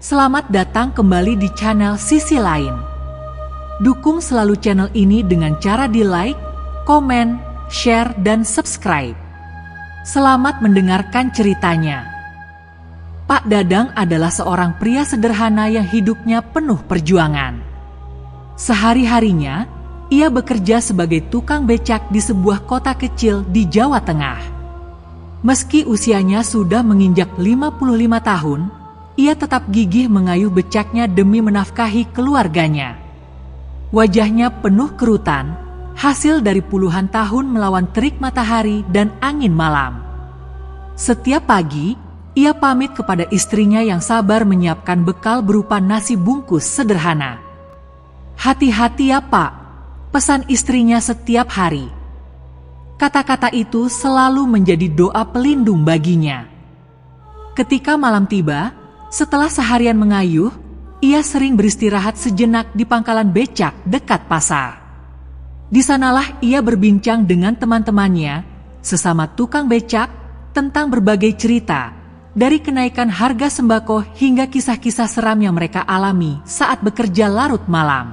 Selamat datang kembali di channel Sisi Lain. Dukung selalu channel ini dengan cara di like, komen, share, dan subscribe. Selamat mendengarkan ceritanya. Pak Dadang adalah seorang pria sederhana yang hidupnya penuh perjuangan. Sehari-harinya, ia bekerja sebagai tukang becak di sebuah kota kecil di Jawa Tengah. Meski usianya sudah menginjak 55 tahun, ia tetap gigih mengayuh becaknya demi menafkahi keluarganya. Wajahnya penuh kerutan, hasil dari puluhan tahun melawan terik matahari dan angin malam. Setiap pagi, ia pamit kepada istrinya yang sabar menyiapkan bekal berupa nasi bungkus sederhana. "Hati-hati ya Pak," pesan istrinya setiap hari. Kata-kata itu selalu menjadi doa pelindung baginya. Ketika malam tiba, setelah seharian mengayuh, ia sering beristirahat sejenak di pangkalan becak dekat pasar. Di sanalah ia berbincang dengan teman-temannya, sesama tukang becak, tentang berbagai cerita, dari kenaikan harga sembako hingga kisah-kisah seram yang mereka alami saat bekerja larut malam.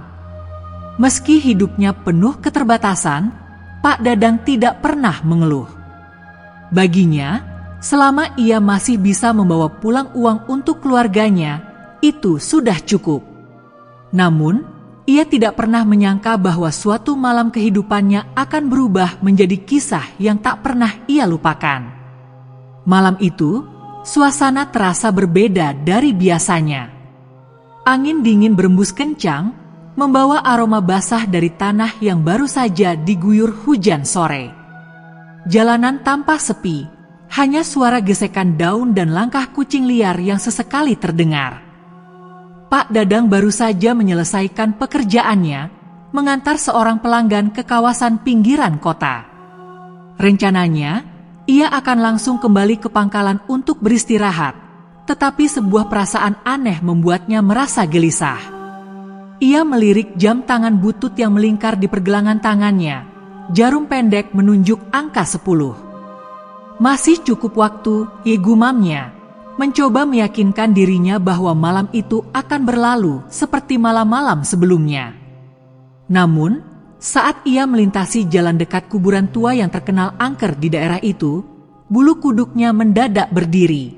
Meski hidupnya penuh keterbatasan, Pak Dadang tidak pernah mengeluh. Baginya, selama ia masih bisa membawa pulang uang untuk keluarganya, itu sudah cukup. Namun, ia tidak pernah menyangka bahwa suatu malam kehidupannya akan berubah menjadi kisah yang tak pernah ia lupakan. Malam itu, suasana terasa berbeda dari biasanya. Angin dingin berembus kencang, membawa aroma basah dari tanah yang baru saja diguyur hujan sore. Jalanan tampak sepi. Hanya suara gesekan daun dan langkah kucing liar yang sesekali terdengar. Pak Dadang baru saja menyelesaikan pekerjaannya, mengantar seorang pelanggan ke kawasan pinggiran kota. Rencananya, ia akan langsung kembali ke pangkalan untuk beristirahat, tetapi sebuah perasaan aneh membuatnya merasa gelisah. Ia melirik jam tangan butut yang melingkar di pergelangan tangannya. Jarum pendek menunjuk angka 10. Masih cukup waktu, gumamnya, mencoba meyakinkan dirinya bahwa malam itu akan berlalu seperti malam-malam sebelumnya. Namun, saat ia melintasi jalan dekat kuburan tua yang terkenal angker di daerah itu, bulu kuduknya mendadak berdiri.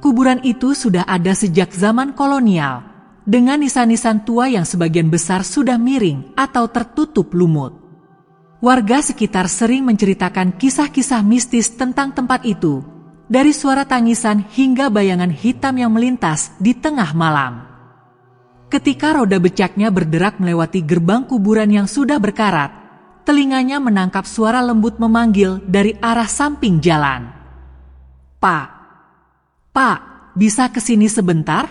Kuburan itu sudah ada sejak zaman kolonial, dengan nisan-nisan tua yang sebagian besar sudah miring atau tertutup lumut. Warga sekitar sering menceritakan kisah-kisah mistis tentang tempat itu, dari suara tangisan hingga bayangan hitam yang melintas di tengah malam. Ketika roda becaknya berderak melewati gerbang kuburan yang sudah berkarat, telinganya menangkap suara lembut memanggil dari arah samping jalan. "Pak, Pak, bisa kesini sebentar?"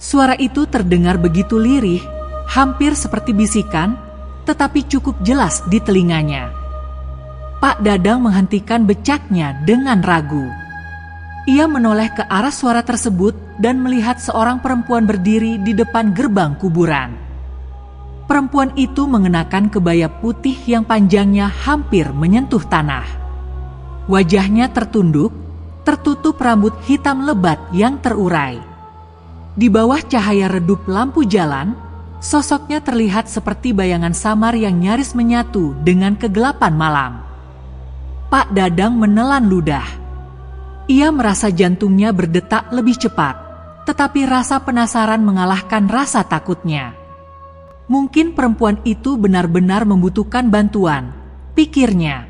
Suara itu terdengar begitu lirih, hampir seperti bisikan, tetapi cukup jelas di telinganya. Pak Dadang menghentikan becaknya dengan ragu. Ia menoleh ke arah suara tersebut dan melihat seorang perempuan berdiri di depan gerbang kuburan. Perempuan itu mengenakan kebaya putih yang panjangnya hampir menyentuh tanah. Wajahnya tertunduk, tertutup rambut hitam lebat yang terurai. Di bawah cahaya redup lampu jalan, sosoknya terlihat seperti bayangan samar yang nyaris menyatu dengan kegelapan malam. Pak Dadang menelan ludah. Ia merasa jantungnya berdetak lebih cepat, tetapi rasa penasaran mengalahkan rasa takutnya. Mungkin perempuan itu benar-benar membutuhkan bantuan, pikirnya.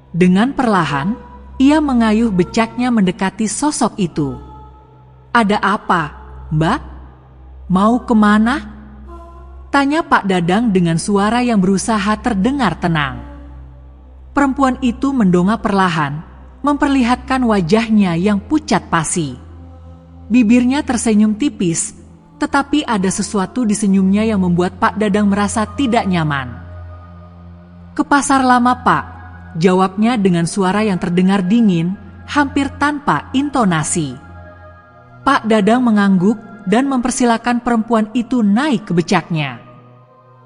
Dengan perlahan, ia mengayuh becaknya mendekati sosok itu. "Ada apa, Mbak? Mau kemana?" tanya Pak Dadang dengan suara yang berusaha terdengar tenang. Perempuan itu mendongak perlahan, memperlihatkan wajahnya yang pucat pasi. Bibirnya tersenyum tipis, tetapi ada sesuatu di senyumnya yang membuat Pak Dadang merasa tidak nyaman. "Ke pasar lama, Pak," jawabnya dengan suara yang terdengar dingin, hampir tanpa intonasi. Pak Dadang mengangguk dan mempersilakan perempuan itu naik ke becaknya.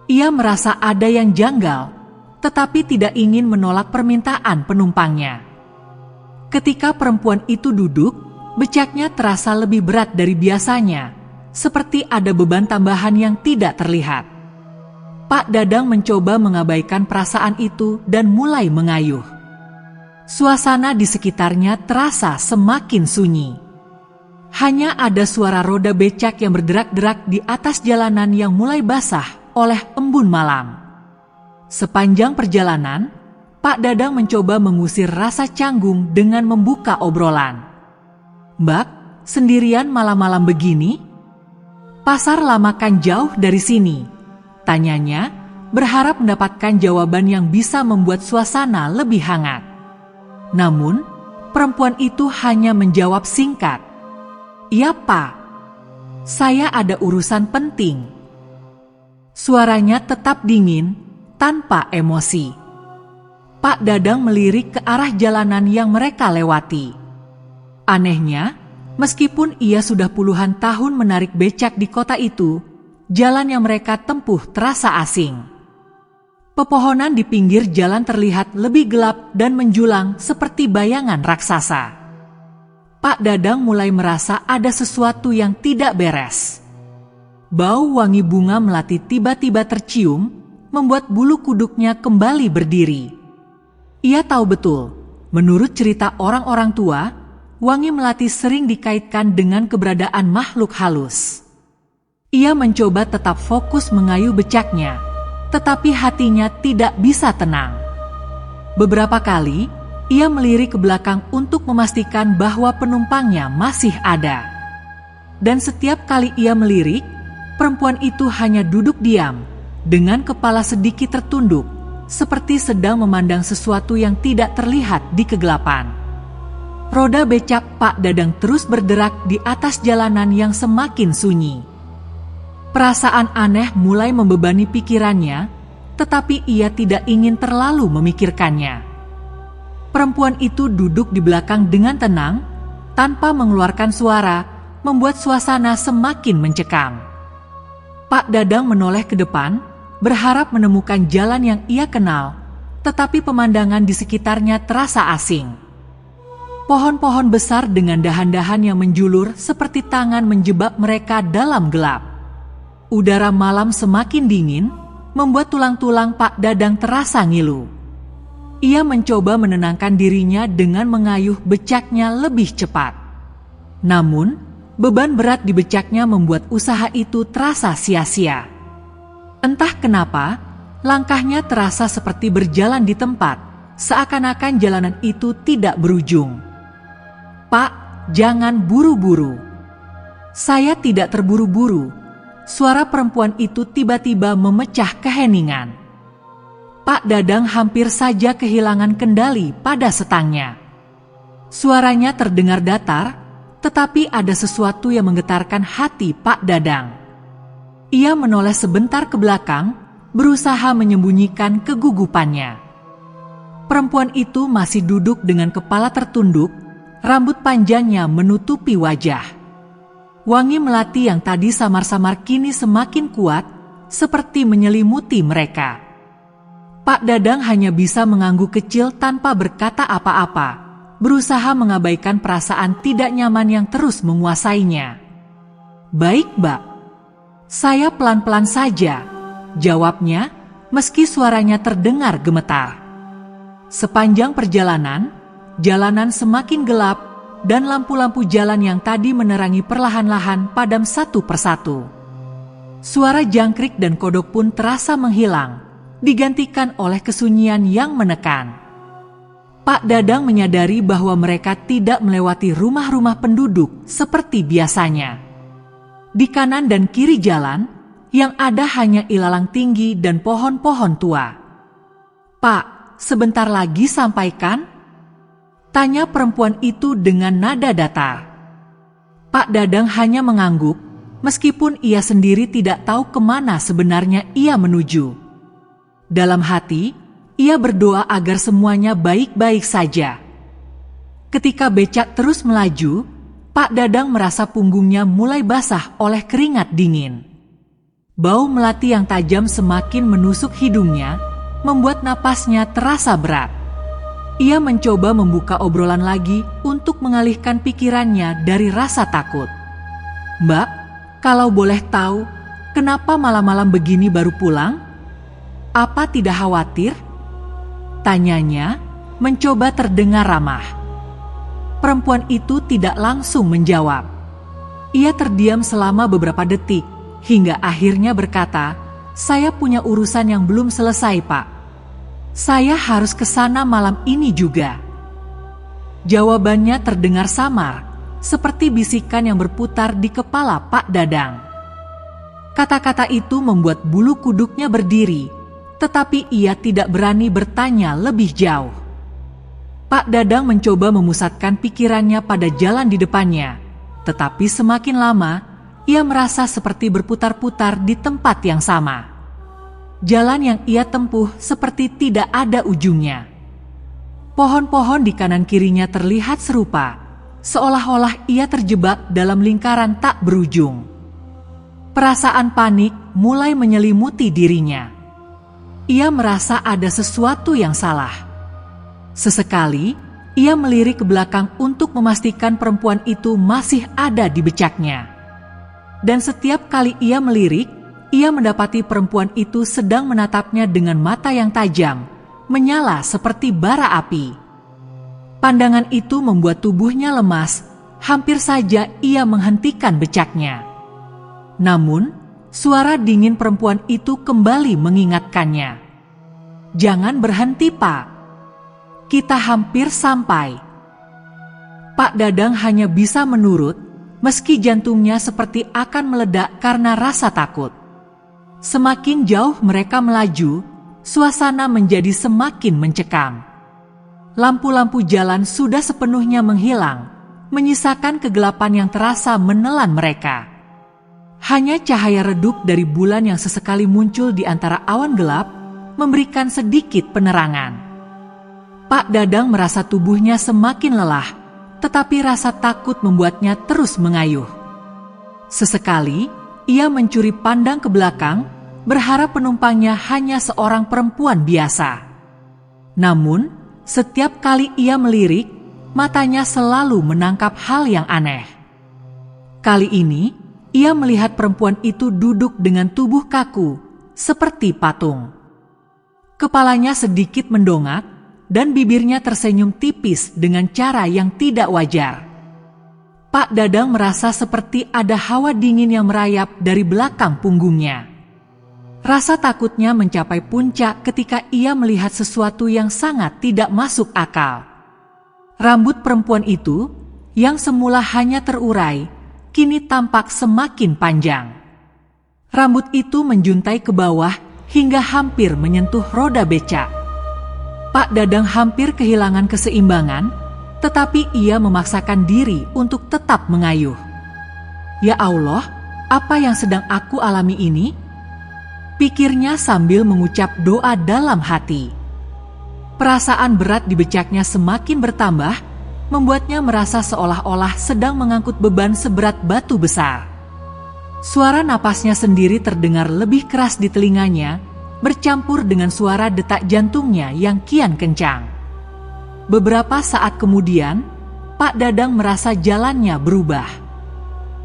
Ia merasa ada yang janggal, tetapi tidak ingin menolak permintaan penumpangnya. Ketika perempuan itu duduk, Becaknya terasa lebih berat dari biasanya, seperti ada beban tambahan yang tidak terlihat. Pak Dadang mencoba mengabaikan perasaan itu dan mulai mengayuh. Suasana di sekitarnya terasa semakin sunyi. Hanya ada suara roda becak yang berderak-derak di atas jalanan yang mulai basah oleh embun malam. Sepanjang perjalanan, Pak Dadang mencoba mengusir rasa canggung dengan membuka obrolan. "Mbak, sendirian malam-malam begini? Pasar lama kan jauh dari sini," tanyanya, berharap mendapatkan jawaban yang bisa membuat suasana lebih hangat. Namun, perempuan itu hanya menjawab singkat, "Iya, Pak. Saya ada urusan penting." Suaranya tetap dingin, tanpa emosi. Pak Dadang melirik ke arah jalanan yang mereka lewati. Anehnya, meskipun ia sudah puluhan tahun menarik becak di kota itu, jalan yang mereka tempuh terasa asing. Pepohonan di pinggir jalan terlihat lebih gelap dan menjulang seperti bayangan raksasa. Pak Dadang mulai merasa ada sesuatu yang tidak beres. Bau wangi bunga melati tiba-tiba tercium, membuat bulu kuduknya kembali berdiri. Ia tahu betul, menurut cerita orang-orang tua, wangi melati sering dikaitkan dengan keberadaan makhluk halus. Ia mencoba tetap fokus mengayuh becaknya, tetapi hatinya tidak bisa tenang. Beberapa kali, ia melirik ke belakang untuk memastikan bahwa penumpangnya masih ada. Dan setiap kali ia melirik, perempuan itu hanya duduk diam, dengan kepala sedikit tertunduk, seperti sedang memandang sesuatu yang tidak terlihat di kegelapan. Roda becak Pak Dadang terus berderak di atas jalanan yang semakin sunyi. Perasaan aneh mulai membebani pikirannya, tetapi ia tidak ingin terlalu memikirkannya. Perempuan itu duduk di belakang dengan tenang, tanpa mengeluarkan suara, membuat suasana semakin mencekam. Pak Dadang menoleh ke depan, berharap menemukan jalan yang ia kenal, tetapi pemandangan di sekitarnya terasa asing. Pohon-pohon besar dengan dahan-dahan yang menjulur seperti tangan menjebak mereka dalam gelap. Udara malam semakin dingin, membuat tulang-tulang Pak Dadang terasa ngilu. Ia mencoba menenangkan dirinya dengan mengayuh becaknya lebih cepat. Namun, beban berat di becaknya membuat usaha itu terasa sia-sia. Entah kenapa, langkahnya terasa seperti berjalan di tempat, seakan-akan jalanan itu tidak berujung. "Pak, jangan buru-buru." "Saya tidak terburu-buru." Suara perempuan itu tiba-tiba memecah keheningan. Pak Dadang hampir saja kehilangan kendali pada setangnya. Suaranya terdengar datar, tetapi ada sesuatu yang menggetarkan hati Pak Dadang. Ia menoleh sebentar ke belakang, berusaha menyembunyikan kegugupannya. Perempuan itu masih duduk dengan kepala tertunduk, rambut panjangnya menutupi wajah. Wangi melati yang tadi samar-samar kini semakin kuat, seperti menyelimuti mereka. Pak Dadang hanya bisa mengangguk kecil tanpa berkata apa-apa, berusaha mengabaikan perasaan tidak nyaman yang terus menguasainya. "Baik, Mbak. Saya pelan-pelan saja," jawabnya, meski suaranya terdengar gemetar. Sepanjang perjalanan, jalanan semakin gelap, dan lampu-lampu jalan yang tadi menerangi perlahan-lahan padam satu persatu. Suara jangkrik dan kodok pun terasa menghilang, digantikan oleh kesunyian yang menekan. Pak Dadang menyadari bahwa mereka tidak melewati rumah-rumah penduduk seperti biasanya. Di kanan dan kiri jalan, yang ada hanya ilalang tinggi dan pohon-pohon tua. "Pak, sebentar lagi sampai kan?" tanya perempuan itu dengan nada datar. Pak Dadang hanya mengangguk, meskipun ia sendiri tidak tahu kemana sebenarnya ia menuju. Dalam hati, ia berdoa agar semuanya baik-baik saja. Ketika becak terus melaju, Pak Dadang merasa punggungnya mulai basah oleh keringat dingin. Bau melati yang tajam semakin menusuk hidungnya, membuat napasnya terasa berat. Ia mencoba membuka obrolan lagi untuk mengalihkan pikirannya dari rasa takut. "Mbak, kalau boleh tahu, kenapa malam-malam begini baru pulang? Apa tidak khawatir?" tanyanya, mencoba terdengar ramah. Perempuan itu tidak langsung menjawab. Ia terdiam selama beberapa detik, hingga akhirnya berkata, "Saya punya urusan yang belum selesai, Pak. Saya harus ke sana malam ini juga." Jawabannya terdengar samar, seperti bisikan yang berputar di kepala Pak Dadang. Kata-kata itu membuat bulu kuduknya berdiri, tetapi ia tidak berani bertanya lebih jauh. Pak Dadang mencoba memusatkan pikirannya pada jalan di depannya, tetapi semakin lama, ia merasa seperti berputar-putar di tempat yang sama. Jalan yang ia tempuh seperti tidak ada ujungnya. Pohon-pohon di kanan kirinya terlihat serupa, seolah-olah ia terjebak dalam lingkaran tak berujung. Perasaan panik mulai menyelimuti dirinya. Ia merasa ada sesuatu yang salah. Sesekali, ia melirik ke belakang untuk memastikan perempuan itu masih ada di becaknya. Dan setiap kali ia melirik, ia mendapati perempuan itu sedang menatapnya dengan mata yang tajam, menyala seperti bara api. Pandangan itu membuat tubuhnya lemas, hampir saja ia menghentikan becaknya. Namun, suara dingin perempuan itu kembali mengingatkannya. "Jangan berhenti, Pak. Kita hampir sampai." Pak Dadang hanya bisa menurut, meski jantungnya seperti akan meledak karena rasa takut. Semakin jauh mereka melaju, suasana menjadi semakin mencekam. Lampu-lampu jalan sudah sepenuhnya menghilang, menyisakan kegelapan yang terasa menelan mereka. Hanya cahaya redup dari bulan yang sesekali muncul di antara awan gelap, memberikan sedikit penerangan. Pak Dadang merasa tubuhnya semakin lelah, tetapi rasa takut membuatnya terus mengayuh. Sesekali, ia mencuri pandang ke belakang, berharap penumpangnya hanya seorang perempuan biasa. Namun, setiap kali ia melirik, matanya selalu menangkap hal yang aneh. Kali ini, ia melihat perempuan itu duduk dengan tubuh kaku, seperti patung. Kepalanya sedikit mendongak, dan bibirnya tersenyum tipis dengan cara yang tidak wajar. Pak Dadang merasa seperti ada hawa dingin yang merayap dari belakang punggungnya. Rasa takutnya mencapai puncak ketika ia melihat sesuatu yang sangat tidak masuk akal. Rambut perempuan itu, yang semula hanya terurai, kini tampak semakin panjang. Rambut itu menjuntai ke bawah hingga hampir menyentuh roda becak. Pak Dadang hampir kehilangan keseimbangan, tetapi ia memaksakan diri untuk tetap mengayuh. "Ya Allah, apa yang sedang aku alami ini?" pikirnya sambil mengucap doa dalam hati. Perasaan berat di becaknya semakin bertambah, membuatnya merasa seolah-olah sedang mengangkut beban seberat batu besar. Suara napasnya sendiri terdengar lebih keras di telinganya, bercampur dengan suara detak jantungnya yang kian kencang. Beberapa saat kemudian, Pak Dadang merasa jalannya berubah.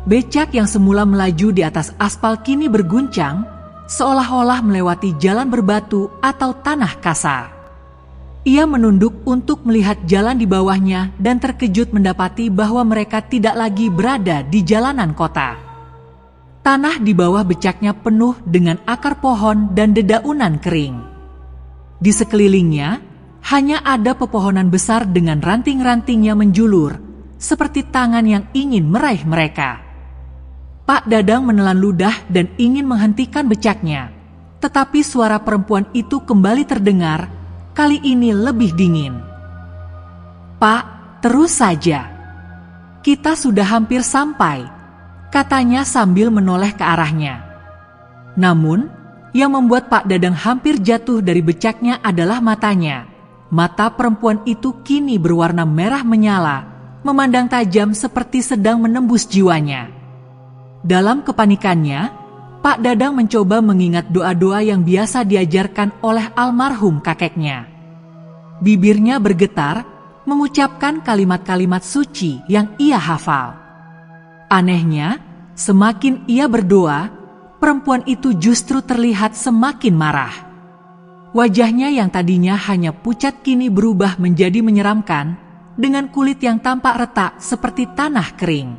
Becak yang semula melaju di atas aspal kini berguncang, seolah-olah melewati jalan berbatu atau tanah kasar. Ia menunduk untuk melihat jalan di bawahnya dan terkejut mendapati bahwa mereka tidak lagi berada di jalanan kota. Tanah di bawah becaknya penuh dengan akar pohon dan dedaunan kering. Di sekelilingnya, hanya ada pepohonan besar dengan ranting-rantingnya menjulur, seperti tangan yang ingin meraih mereka. Pak Dadang menelan ludah dan ingin menghentikan becaknya, tetapi suara perempuan itu kembali terdengar, kali ini lebih dingin. "Pak, terus saja. Kita sudah hampir sampai," katanya sambil menoleh ke arahnya. Namun, yang membuat Pak Dadang hampir jatuh dari becaknya adalah matanya. Mata perempuan itu kini berwarna merah menyala, memandang tajam seperti sedang menembus jiwanya. Dalam kepanikannya, Pak Dadang mencoba mengingat doa-doa yang biasa diajarkan oleh almarhum kakeknya. Bibirnya bergetar, mengucapkan kalimat-kalimat suci yang ia hafal. Anehnya, semakin ia berdoa, perempuan itu justru terlihat semakin marah. Wajahnya yang tadinya hanya pucat kini berubah menjadi menyeramkan, dengan kulit yang tampak retak seperti tanah kering.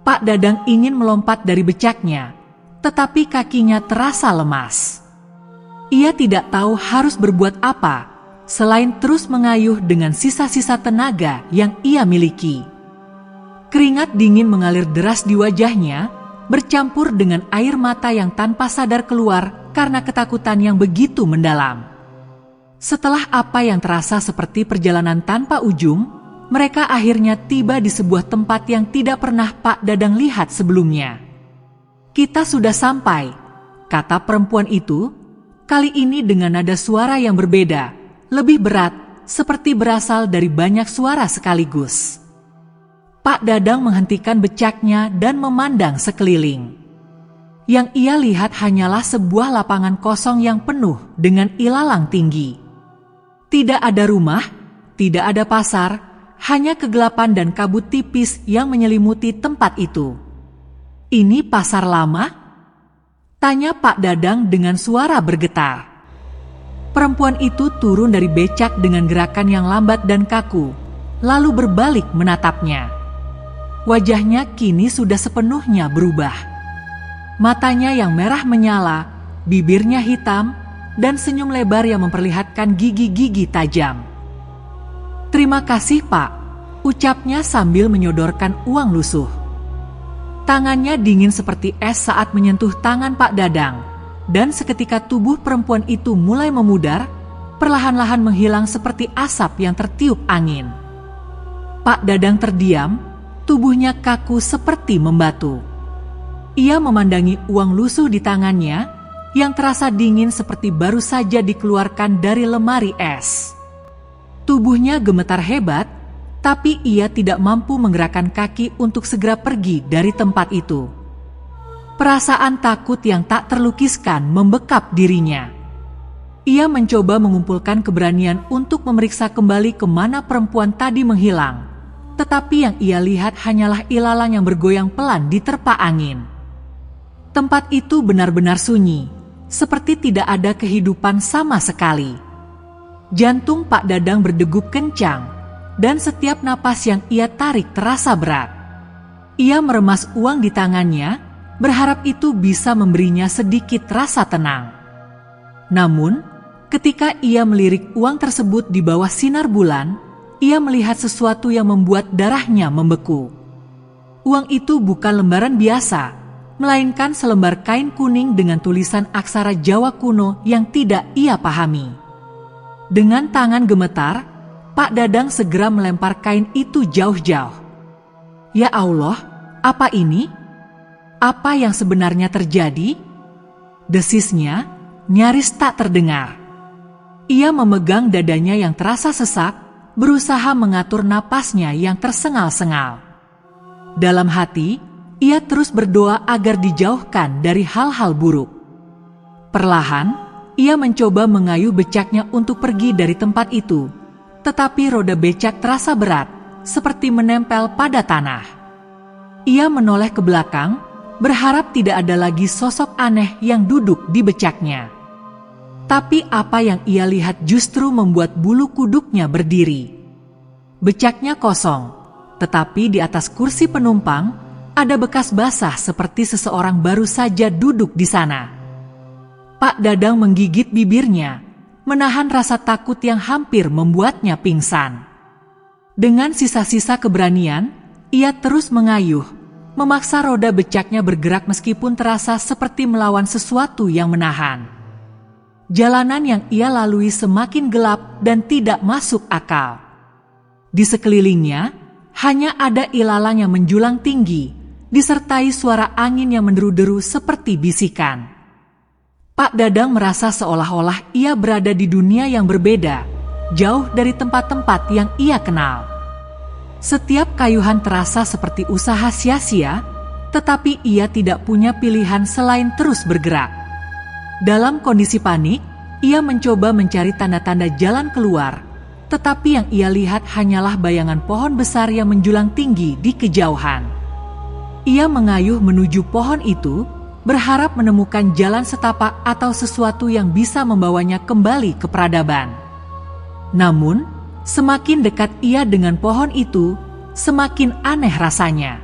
Pak Dadang ingin melompat dari becaknya, tetapi kakinya terasa lemas. Ia tidak tahu harus berbuat apa, selain terus mengayuh dengan sisa-sisa tenaga yang ia miliki. Keringat dingin mengalir deras di wajahnya, bercampur dengan air mata yang tanpa sadar keluar karena ketakutan yang begitu mendalam. Setelah apa yang terasa seperti perjalanan tanpa ujung, mereka akhirnya tiba di sebuah tempat yang tidak pernah Pak Dadang lihat sebelumnya. "Kita sudah sampai," kata perempuan itu, kali ini dengan nada suara yang berbeda, lebih berat, seperti berasal dari banyak suara sekaligus. Pak Dadang menghentikan becaknya dan memandang sekeliling. Yang ia lihat hanyalah sebuah lapangan kosong yang penuh dengan ilalang tinggi. Tidak ada rumah, tidak ada pasar, hanya kegelapan dan kabut tipis yang menyelimuti tempat itu. "Ini pasar lama?" tanya Pak Dadang dengan suara bergetar. Perempuan itu turun dari becak dengan gerakan yang lambat dan kaku, lalu berbalik menatapnya. Wajahnya kini sudah sepenuhnya berubah. Matanya yang merah menyala, bibirnya hitam, dan senyum lebar yang memperlihatkan gigi-gigi tajam. "Terima kasih, Pak," ucapnya sambil menyodorkan uang lusuh. Tangannya dingin seperti es saat menyentuh tangan Pak Dadang, dan seketika tubuh perempuan itu mulai memudar, perlahan-lahan menghilang seperti asap yang tertiup angin. Pak Dadang terdiam, tubuhnya kaku seperti membatu. Ia memandangi uang lusuh di tangannya, yang terasa dingin seperti baru saja dikeluarkan dari lemari es. Tubuhnya gemetar hebat, tapi ia tidak mampu menggerakkan kaki untuk segera pergi dari tempat itu. Perasaan takut yang tak terlukiskan membekap dirinya. Ia mencoba mengumpulkan keberanian untuk memeriksa kembali kemana perempuan tadi menghilang, tetapi yang ia lihat hanyalah ilalang yang bergoyang pelan diterpa angin. Tempat itu benar-benar sunyi, seperti tidak ada kehidupan sama sekali. Jantung Pak Dadang berdegup kencang, dan setiap napas yang ia tarik terasa berat. Ia meremas uang di tangannya, berharap itu bisa memberinya sedikit rasa tenang. Namun, ketika ia melirik uang tersebut di bawah sinar bulan, ia melihat sesuatu yang membuat darahnya membeku. Uang itu bukan lembaran biasa, melainkan selembar kain kuning dengan tulisan aksara Jawa kuno yang tidak ia pahami. Dengan tangan gemetar, Pak Dadang segera melempar kain itu jauh-jauh. "Ya Allah, apa ini? Apa yang sebenarnya terjadi?" desisnya, nyaris tak terdengar. Ia memegang dadanya yang terasa sesak, berusaha mengatur napasnya yang tersengal-sengal. Dalam hati, ia terus berdoa agar dijauhkan dari hal-hal buruk. Perlahan, ia mencoba mengayuh becaknya untuk pergi dari tempat itu, tetapi roda becak terasa berat, seperti menempel pada tanah. Ia menoleh ke belakang, berharap tidak ada lagi sosok aneh yang duduk di becaknya. Tapi apa yang ia lihat justru membuat bulu kuduknya berdiri. Becaknya kosong, tetapi di atas kursi penumpang, ada bekas basah seperti seseorang baru saja duduk di sana. Pak Dadang menggigit bibirnya, menahan rasa takut yang hampir membuatnya pingsan. Dengan sisa-sisa keberanian, ia terus mengayuh, memaksa roda becaknya bergerak meskipun terasa seperti melawan sesuatu yang menahan. Jalanan yang ia lalui semakin gelap dan tidak masuk akal. Di sekelilingnya, hanya ada ilalang yang menjulang tinggi, disertai suara angin yang menderu-deru seperti bisikan. Pak Dadang merasa seolah-olah ia berada di dunia yang berbeda, jauh dari tempat-tempat yang ia kenal. Setiap kayuhan terasa seperti usaha sia-sia, tetapi ia tidak punya pilihan selain terus bergerak. Dalam kondisi panik, ia mencoba mencari tanda-tanda jalan keluar, tetapi yang ia lihat hanyalah bayangan pohon besar yang menjulang tinggi di kejauhan. Ia mengayuh menuju pohon itu, berharap menemukan jalan setapak atau sesuatu yang bisa membawanya kembali ke peradaban. Namun, semakin dekat ia dengan pohon itu, semakin aneh rasanya.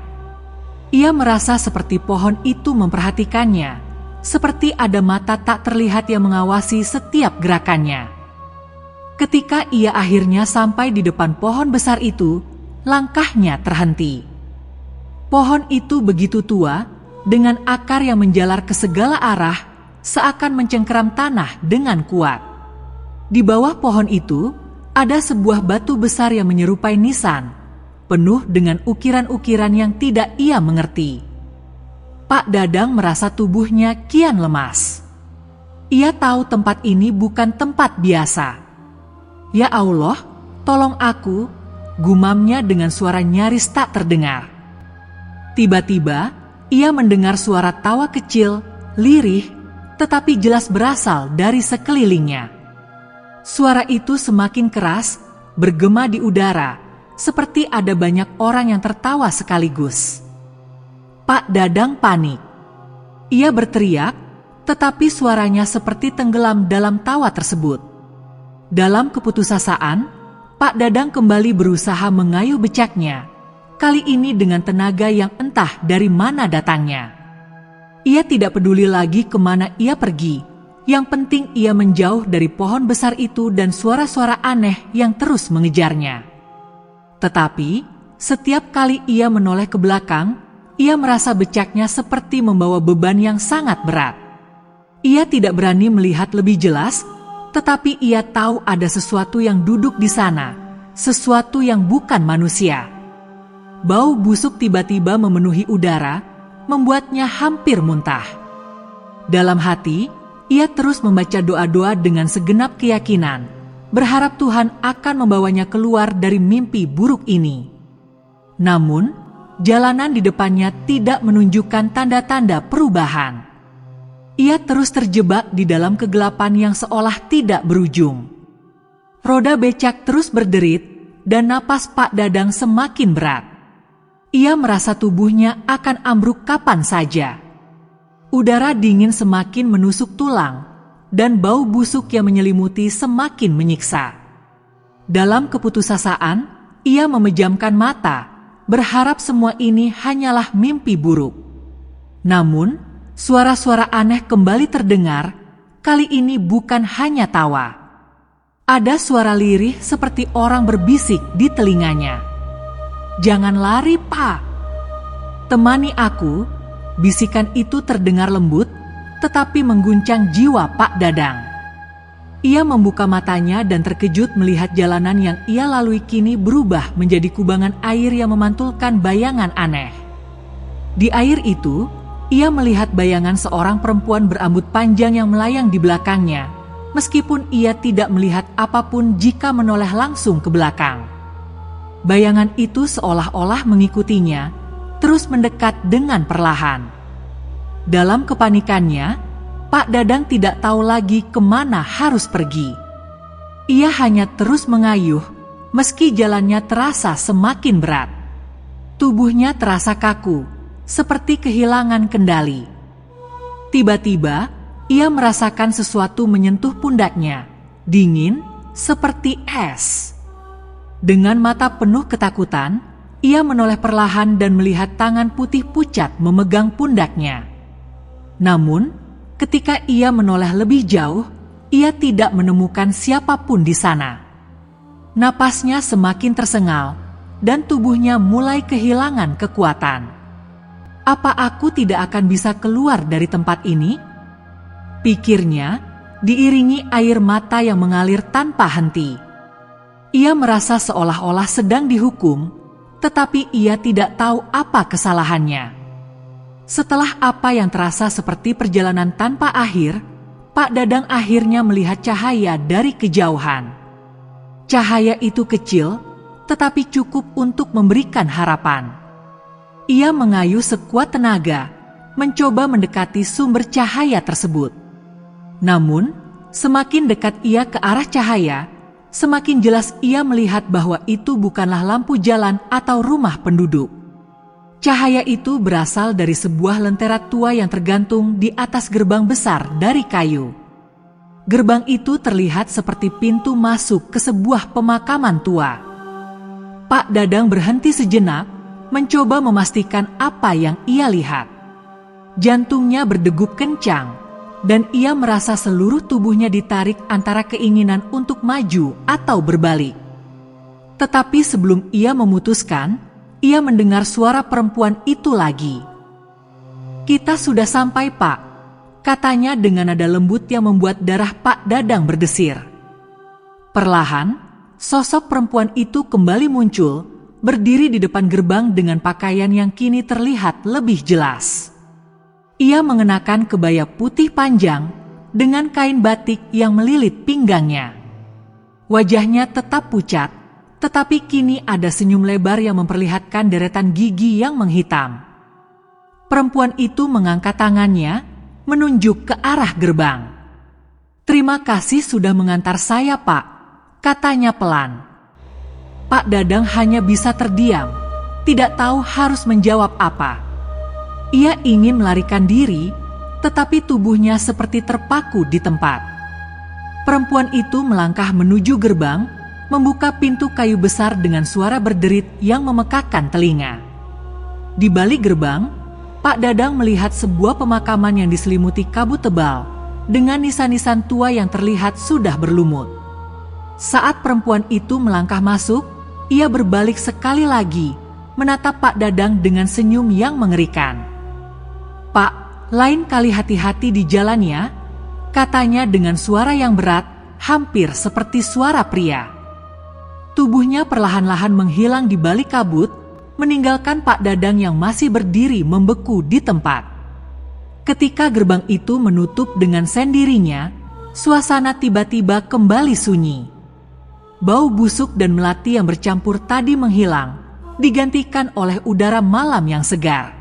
Ia merasa seperti pohon itu memperhatikannya, seperti ada mata tak terlihat yang mengawasi setiap gerakannya. Ketika ia akhirnya sampai di depan pohon besar itu, langkahnya terhenti. Pohon itu begitu tua, dengan akar yang menjalar ke segala arah, seakan mencengkeram tanah dengan kuat. Di bawah pohon itu, ada sebuah batu besar yang menyerupai nisan, penuh dengan ukiran-ukiran yang tidak ia mengerti. Pak Dadang merasa tubuhnya kian lemas. Ia tahu tempat ini bukan tempat biasa. "Ya Allah, tolong aku," gumamnya dengan suara nyaris tak terdengar. Tiba-tiba, ia mendengar suara tawa kecil, lirih, tetapi jelas berasal dari sekelilingnya. Suara itu semakin keras, bergema di udara, seperti ada banyak orang yang tertawa sekaligus. Pak Dadang panik. Ia berteriak, tetapi suaranya seperti tenggelam dalam tawa tersebut. Dalam keputusasaan, Pak Dadang kembali berusaha mengayuh becaknya, kali ini dengan tenaga yang entah dari mana datangnya. Ia tidak peduli lagi kemana ia pergi. Yang penting ia menjauh dari pohon besar itu dan suara-suara aneh yang terus mengejarnya. Tetapi, setiap kali ia menoleh ke belakang, ia merasa becaknya seperti membawa beban yang sangat berat. Ia tidak berani melihat lebih jelas, tetapi ia tahu ada sesuatu yang duduk di sana, sesuatu yang bukan manusia. Bau busuk tiba-tiba memenuhi udara, membuatnya hampir muntah. Dalam hati, ia terus membaca doa-doa dengan segenap keyakinan, berharap Tuhan akan membawanya keluar dari mimpi buruk ini. Namun, jalanan di depannya tidak menunjukkan tanda-tanda perubahan. Ia terus terjebak di dalam kegelapan yang seolah tidak berujung. Roda becak terus berderit, dan napas Pak Dadang semakin berat. Ia merasa tubuhnya akan ambruk kapan saja. Udara dingin semakin menusuk tulang, dan bau busuk yang menyelimuti semakin menyiksa. Dalam keputusasaan, ia memejamkan mata, berharap semua ini hanyalah mimpi buruk. Namun, suara-suara aneh kembali terdengar, kali ini bukan hanya tawa. Ada suara lirih seperti orang berbisik di telinganya. "Jangan lari, Pak. Temani aku." Bisikan itu terdengar lembut, tetapi mengguncang jiwa Pak Dadang. Ia membuka matanya dan terkejut melihat jalanan yang ia lalui kini berubah menjadi kubangan air yang memantulkan bayangan aneh. Di air itu, ia melihat bayangan seorang perempuan berambut panjang yang melayang di belakangnya, meskipun ia tidak melihat apapun jika menoleh langsung ke belakang. Bayangan itu seolah-olah mengikutinya, terus mendekat dengan perlahan. Dalam kepanikannya, Pak Dadang tidak tahu lagi kemana harus pergi. Ia hanya terus mengayuh, meski jalannya terasa semakin berat. Tubuhnya terasa kaku, seperti kehilangan kendali. Tiba-tiba, ia merasakan sesuatu menyentuh pundaknya, dingin, seperti es. Dengan mata penuh ketakutan, ia menoleh perlahan dan melihat tangan putih pucat memegang pundaknya. Namun, ketika ia menoleh lebih jauh, ia tidak menemukan siapapun di sana. Napasnya semakin tersengal, dan tubuhnya mulai kehilangan kekuatan. "Apa aku tidak akan bisa keluar dari tempat ini?" pikirnya, diiringi air mata yang mengalir tanpa henti. Ia merasa seolah-olah sedang dihukum, tetapi ia tidak tahu apa kesalahannya. Setelah apa yang terasa seperti perjalanan tanpa akhir, Pak Dadang akhirnya melihat cahaya dari kejauhan. Cahaya itu kecil, tetapi cukup untuk memberikan harapan. Ia mengayuh sekuat tenaga, mencoba mendekati sumber cahaya tersebut. Namun, semakin dekat ia ke arah cahaya, semakin jelas ia melihat bahwa itu bukanlah lampu jalan atau rumah penduduk. Cahaya itu berasal dari sebuah lentera tua yang tergantung di atas gerbang besar dari kayu. Gerbang itu terlihat seperti pintu masuk ke sebuah pemakaman tua. Pak Dadang berhenti sejenak, mencoba memastikan apa yang ia lihat. Jantungnya berdegup kencang, dan ia merasa seluruh tubuhnya ditarik antara keinginan untuk maju atau berbalik. Tetapi sebelum ia memutuskan, ia mendengar suara perempuan itu lagi. "Kita sudah sampai, Pak," katanya dengan nada lembut yang membuat darah Pak Dadang berdesir. Perlahan, sosok perempuan itu kembali muncul, berdiri di depan gerbang dengan pakaian yang kini terlihat lebih jelas. Ia mengenakan kebaya putih panjang dengan kain batik yang melilit pinggangnya. Wajahnya tetap pucat, tetapi kini ada senyum lebar yang memperlihatkan deretan gigi yang menghitam. Perempuan itu mengangkat tangannya, menunjuk ke arah gerbang. "Terima kasih sudah mengantar saya, Pak," katanya pelan. Pak Dadang hanya bisa terdiam, tidak tahu harus menjawab apa. Ia ingin melarikan diri, tetapi tubuhnya seperti terpaku di tempat. Perempuan itu melangkah menuju gerbang, membuka pintu kayu besar dengan suara berderit yang memekakkan telinga. Di balik gerbang, Pak Dadang melihat sebuah pemakaman yang diselimuti kabut tebal, dengan nisan-nisan tua yang terlihat sudah berlumut. Saat perempuan itu melangkah masuk, ia berbalik sekali lagi, menatap Pak Dadang dengan senyum yang mengerikan. "Pak, lain kali hati-hati di jalannya," katanya dengan suara yang berat, hampir seperti suara pria. Tubuhnya perlahan-lahan menghilang di balik kabut, meninggalkan Pak Dadang yang masih berdiri membeku di tempat. Ketika gerbang itu menutup dengan sendirinya, suasana tiba-tiba kembali sunyi. Bau busuk dan melati yang bercampur tadi menghilang, digantikan oleh udara malam yang segar.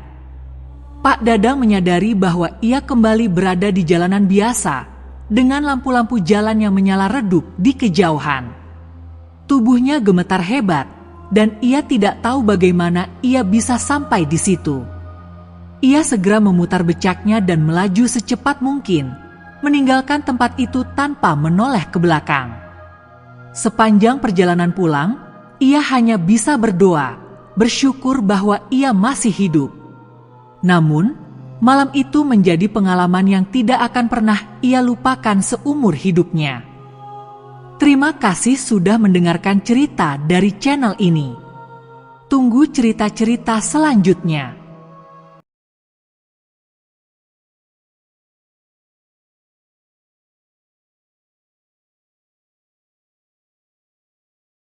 Pak Dadang menyadari bahwa ia kembali berada di jalanan biasa, dengan lampu-lampu jalan yang menyala redup di kejauhan. Tubuhnya gemetar hebat, dan ia tidak tahu bagaimana ia bisa sampai di situ. Ia segera memutar becaknya dan melaju secepat mungkin, meninggalkan tempat itu tanpa menoleh ke belakang. Sepanjang perjalanan pulang, ia hanya bisa berdoa, bersyukur bahwa ia masih hidup. Namun, malam itu menjadi pengalaman yang tidak akan pernah ia lupakan seumur hidupnya. Terima kasih sudah mendengarkan cerita dari channel ini. Tunggu cerita-cerita selanjutnya.